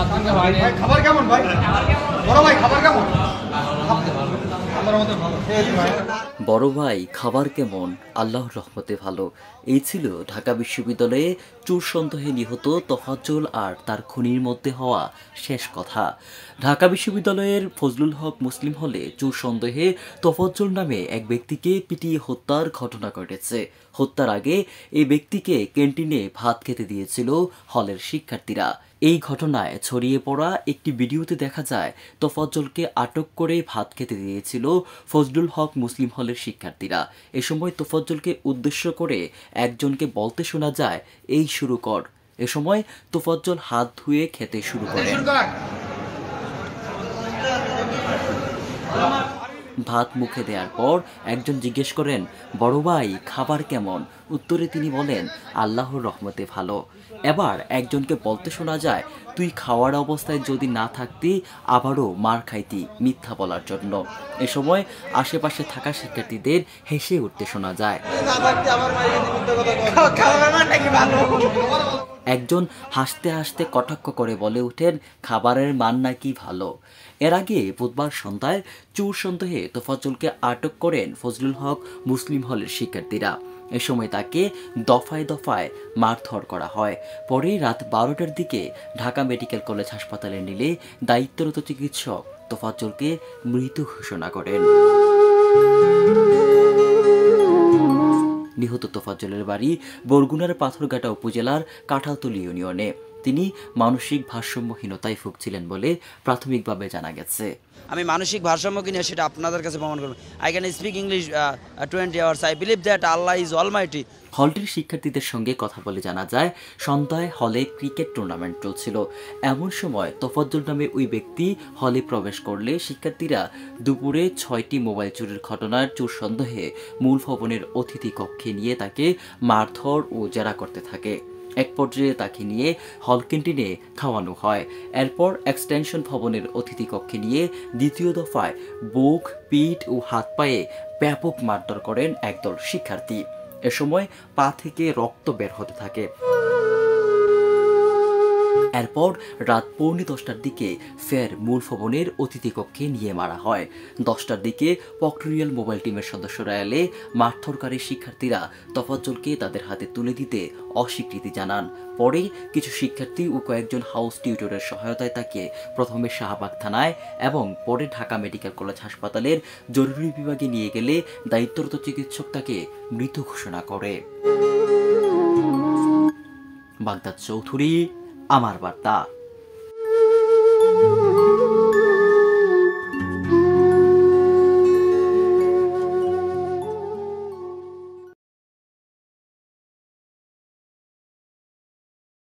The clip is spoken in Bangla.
ভাই খাবার কেমন ভাই? বড় ভাই খাবার কেমন? বড় ভাই খাবার কেমন? আল্লাহর রহমতে ভালো। এই ছিল ঢাকা বিশ্ববিদ্যালয়ে চোর সন্দেহে নিহত তোফাজ্জল আর তার খুনির মধ্যে হওয়া শেষ কথা। ঢাকা বিশ্ববিদ্যালয়ের ফজলুল হক মুসলিম হলে চোর সন্দেহে তোফাজ্জল নামে এক ব্যক্তিকে পিটিয়ে হত্যার ঘটনা ঘটেছে। হত্যার আগে এই ব্যক্তিকে ক্যান্টিনে ভাত খেতে দিয়েছিল হলের শিক্ষার্থীরা। এই ঘটনায় ছড়িয়ে পড়া একটি ভিডিওতে দেখা যায় তোফাজ্জলকে আটক করে ভাত খেতে দিয়েছিল ফজলুল হক মুসলিম হলের শিক্ষার্থীরা। এ সময় তোফাজ্জলকে উদ্দেশ্য করে একজনকে বলতে শোনা যায়, এই শুরু কর। এ সময় তোফাজ্জল হাত ধুয়ে খেতে শুরু করেন। ভাত মুখে দেওয়ার পর একজন জিজ্ঞেস করেন, বড় ভাই খাবার কেমন? উত্তরে তিনি বলেন, আল্লাহর রহমতে ভালো। এবার একজনকে বলতে শোনা যায়, তুই খাওয়ার অবস্থায় যদি না থাকতি আবারও মার খাইতি মিথ্যা বলার জন্য। এ সময় আশেপাশে থাকা শিক্ষার্থীদের হেসে উঠতে শোনা যায়। একজন হাসতে হাসতে কটাক্ষ করে বলে ওঠেন, খাবারের মান নাকি ভালো। এর আগে বুধবার সন্ধ্যায় চোর সন্দেহে তোফাজ্জলকে আটক করেন ফজলুল হক মুসলিম হলের শিক্ষার্থীরা। এ সময় তাকে দফায় দফায় মারধর করা হয়। পরে রাত 12টার দিকে ঢাকা মেডিকেল কলেজ হাসপাতালে নিলে দায়িত্বরত চিকিৎসক তোফাজ্জলকে মৃত ঘোষণা করেন। নিহত তোফাজ্জলের বাড়ি বরগুনার পাথরঘাটা উপজেলার কাঁঠালতলী ইউনিয়নে। তিনি মানসিক ভারসাম্যহীনতায় ভুগছিলেন বলে প্রাথমিকভাবে জানা গেছে। আমি মানসিক ভারসাম্য কিনা সেটা আপনাদের কাছে প্রমাণ করব। I can speak English 20 hours. I believe that Allah is almighty. হলটির শিক্ষার্থীদের সঙ্গে কথা বলে জানা যায়, সন্ধ্যায় হলে ক্রিকেট টুর্নামেন্ট চলছিল। এমন সময় তোফাজ্জল নামে ওই ব্যক্তি হলে প্রবেশ করলে শিক্ষার্থীরা দুপুরে 6টি মোবাইল চুরির ঘটনার চোর সন্দেহে মূল ভবনের অতিথি কক্ষে নিয়ে তাকে মারধর ও জেরা করতে থাকে। এক পর্যায়ে তাকে নিয়ে হল ক্যান্টিনে খাওয়ানো হয়। এরপর এক্সটেনশন ভবনের অতিথি কক্ষে নিয়ে দ্বিতীয় দফায় বুক, পিঠ ও হাত পায়ে ব্যাপক মারধর করেন একদল শিক্ষার্থী। এ সময় পা থেকে রক্ত বের হতে থাকে। এরপর রাত 9:45টার দিকে ফের মূল ভবনের অতিথি কক্ষে নিয়ে মারা হয়। 10টার দিকে পক্টোরিয়াল মোবাইল টিমের সদস্যরা এলে মারধরকারী শিক্ষার্থীরা তোফাজ্জলকে তাদের হাতে তুলে দিতে অস্বীকৃতি জানান। পরে কিছু শিক্ষার্থী ও কয়েকজন হাউস টিউটরের সহায়তায় তাকে প্রথমে শাহবাগ থানায় এবং পরে ঢাকা মেডিকেল কলেজ হাসপাতালের জরুরি বিভাগে নিয়ে গেলে দায়িত্বরত চিকিৎসক তাকে মৃত ঘোষণা করে। বাগদাদ চৌধুরী, আমার বার্তা।